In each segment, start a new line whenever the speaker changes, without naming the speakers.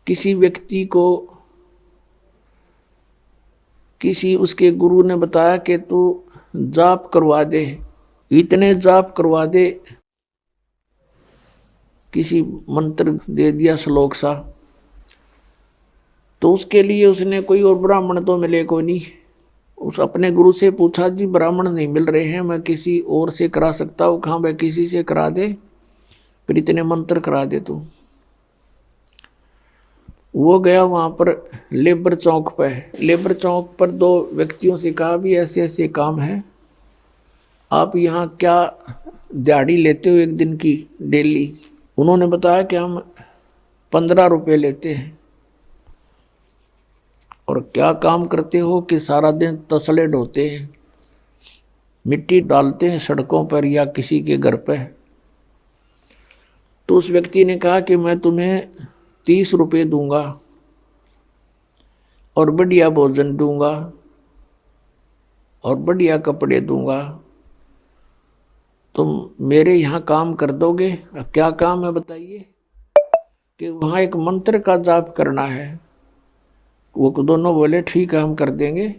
किसी व्यक्ति को किसी उसके गुरु ने बताया कि तू जाप करवा दे, इतने जाप करवा दे, किसी मंत्र दे दिया श्लोक सा। तो उसके लिए उसने कोई और ब्राह्मण तो मिले को नहीं। उस अपने गुरु से पूछा, जी ब्राह्मण नहीं मिल रहे हैं, मैं किसी और से करा सकता हूँ? कहाँ भाई किसी से करा दे, फिर इतने मंत्र करा दे तू। वो गया वहां पर लेबर चौक पे। लेबर चौक पर दो व्यक्तियों से कहा, भी ऐसे ऐसे काम है, आप यहाँ क्या दिहाड़ी लेते हो एक दिन की डेली? उन्होंने बताया कि हम 15 रुपये लेते हैं। और क्या काम करते हो? कि सारा दिन तसले ढोते हैं, मिट्टी डालते हैं सड़कों पर या किसी के घर पे। तो उस व्यक्ति ने कहा कि मैं तुम्हें 30 रुपये दूंगा और बढ़िया भोजन दूंगा और बढ़िया कपड़े दूंगा, तुम मेरे यहाँ काम कर दोगे? क्या काम है बताइए? कि वहाँ एक मंत्र का जाप करना है। वो दोनों बोले ठीक है हम कर देंगे।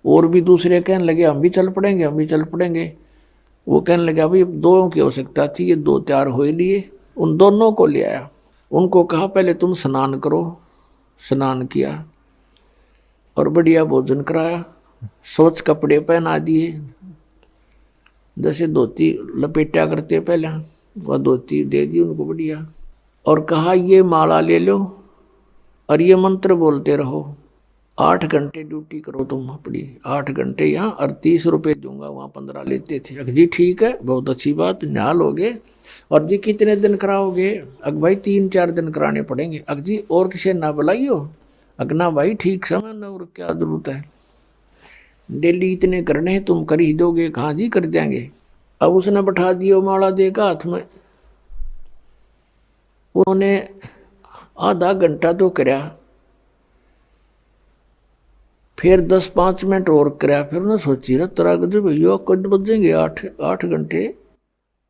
और भी दूसरे कहने लगे हम भी चल पड़ेंगे, हम भी चल पड़ेंगे। वो कहने लगे अभी दो की आवश्यकता थी, ये 2 तैयार हो ही लिए। उन दोनों को ले आया, उनको कहा पहले तुम स्नान करो। स्नान किया और बढ़िया भोजन कराया, स्वच्छ कपड़े पहना दिए, जैसे धोती लपेटा करते पहले, वह धोती दे दी उनको बढ़िया। और कहा ये माला ले लो और ये मंत्र बोलते रहो, 8 घंटे ड्यूटी करो तुम अपनी, 8 घंटे यहाँ, और 30 रुपये दूंगा, वहाँ 15 लेते थे। अग जी ठीक है, बहुत अच्छी बात, निहाल हो गए। और जी कितने दिन कराओगे? अग भाई 3-4 दिन कराने पड़ेंगे। अग जी और किसी ना बुलाइयो? अग ना भाई ठीक समय ना, और क्या जरूरत है, डेली इतने करने हैं, तुम कर ही दोगे? कहाँ जी कर देंगे। अब उसने बैठा दियो माला देगा हाथ में। उन्होंने आधा घंटा तो कराया, फिर 10-5 मिनट और कराया। फिर उन्होंने सोची रहा तरा भैया कद बजेंगे 8 घंटे।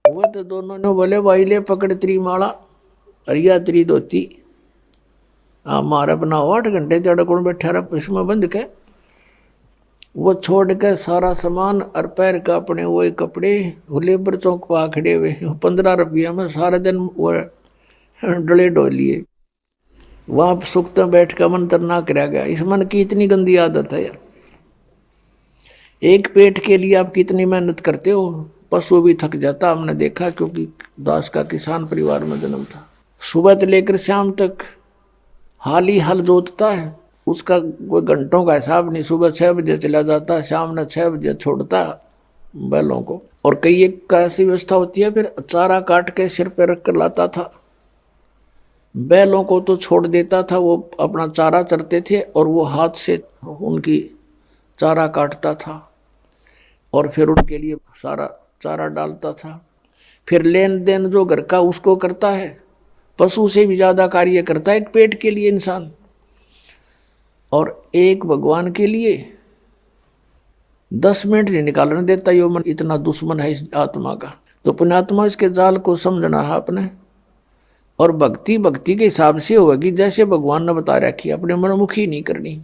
वो तो दोनों ने बोले भाई ले पकड़ तेरी माला अरिया तेरी धोती, हमारा बनाओ 8 घंटे जड़ कौन बैठा रहा इसमें बंद के। वो छोड़ के सारा सामान और पैर का अपने वो कपड़े वो लेबर चौक पर खड़े हुए, 15 रुपया में सारे दिन वो डले डोलिए। वहां सुखता बैठ कर मंत्र ना कराया गया। इस मन की इतनी गंदी आदत है यार। एक पेट के लिए आप कितनी मेहनत करते हो, पशु भी थक जाता, हमने देखा, क्योंकि दास का किसान परिवार में जन्म था। सुबह से लेकर शाम तक हाल ही हल जोतता है, उसका कोई घंटों का हिसाब नहीं। सुबह 6 बजे चला जाता, शाम ने 6 बजे छोड़ता बैलों को। और कई एक ऐसी व्यवस्था होती है, फिर चारा काट के सिर पे रख कर लाता था। बैलों को तो छोड़ देता था, वो अपना चारा चरते थे और वो हाथ से उनकी चारा काटता था और फिर उनके लिए सारा चारा डालता था। फिर लेन देन जो घर का उसको करता है, पशु से भी ज़्यादा कार्य करता है एक पेट के लिए इंसान। और एक भगवान के लिए 10 मिनट नहीं निकालने देता यो मन, इतना दुश्मन है इस आत्मा का। तो पुण्यात्मा इसके जाल को समझना है अपने। और भक्ति भक्ति के हिसाब से होगी, जैसे भगवान ने बता रखी, अपने मनमुखी नहीं करनी।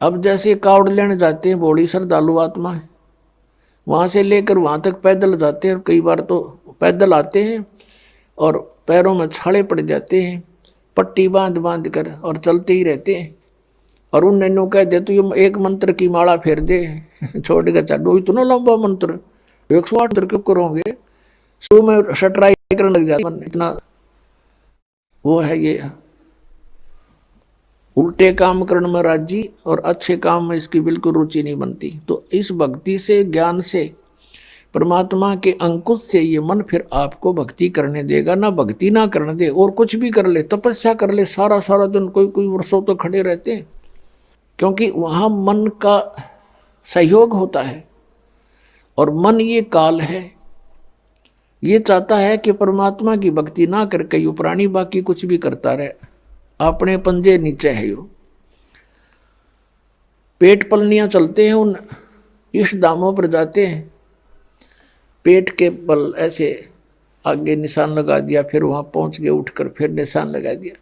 अब जैसे कावड़ लेने जाते हैं, बड़ी श्रद्धालु आत्मा है, वहाँ से लेकर वहाँ तक पैदल जाते हैं। कई बार तो पैदल आते हैं और पैरों में छाले पड़ जाते हैं, पट्टी बांध बांध कर, और चलते ही रहते हैं। और उन नैनों कह दे तो ये एक मंत्र की माला फेर दे छोड़ कर चलो, इतना लंबा मंत्र 108 मंत्र क्यों करोगे? सो में शटराई करने लग जाता, इतना वो है। ये उल्टे काम करने में राजी और अच्छे काम में इसकी बिल्कुल रुचि नहीं बनती। तो इस भक्ति से, ज्ञान से, परमात्मा के अंकुश से ये मन फिर आपको भक्ति करने देगा। ना भक्ति ना करने दे, और कुछ भी कर ले, तपस्या कर ले सारा सारा दिन, कोई कोई वर्षों तो खड़े रहते हैं, क्योंकि वहाँ मन का सहयोग होता है। और मन ये काल है, ये चाहता है कि परमात्मा की भक्ति ना करके यो प्राणी बाकी कुछ भी करता रहे, अपने पंजे नीचे है। यो पेट पलनियां चलते हैं, उन इस दामों पर जाते हैं, पेट के बल ऐसे आगे निशान लगा दिया, फिर वहां पहुंच गए, उठकर फिर निशान लगा दिया।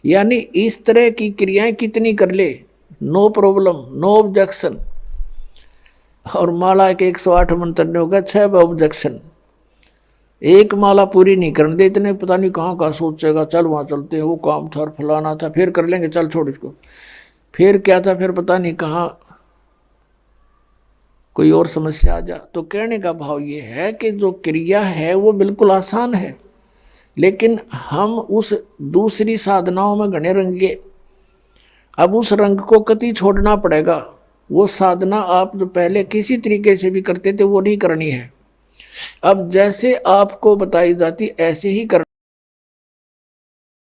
यानी इस तरह की क्रियाएं कितनी कर ले, नो प्रॉब्लम, नो ऑब्जेक्शन। और माला के 108 मंत्र ने होगा 6 ऑब्जेक्शन। एक माला पूरी नहीं करने दे, इतने पता नहीं कहाँ कहाँ सोचेगा, चल वहाँ चलते हैं, वो काम था, फलाना था, फिर कर लेंगे, चल छोड़ इसको, फिर क्या था, फिर पता नहीं कहाँ कोई और समस्या आ जा। तो कहने का भाव ये है कि जो क्रिया है वो बिल्कुल आसान है, लेकिन हम उस दूसरी साधनाओं में घने रंगे। अब उस रंग को कति छोड़ना पड़ेगा। वो साधना आप जो पहले किसी तरीके से भी करते थे वो नहीं करनी है। अब जैसे आपको बताई जाती ऐसे ही करना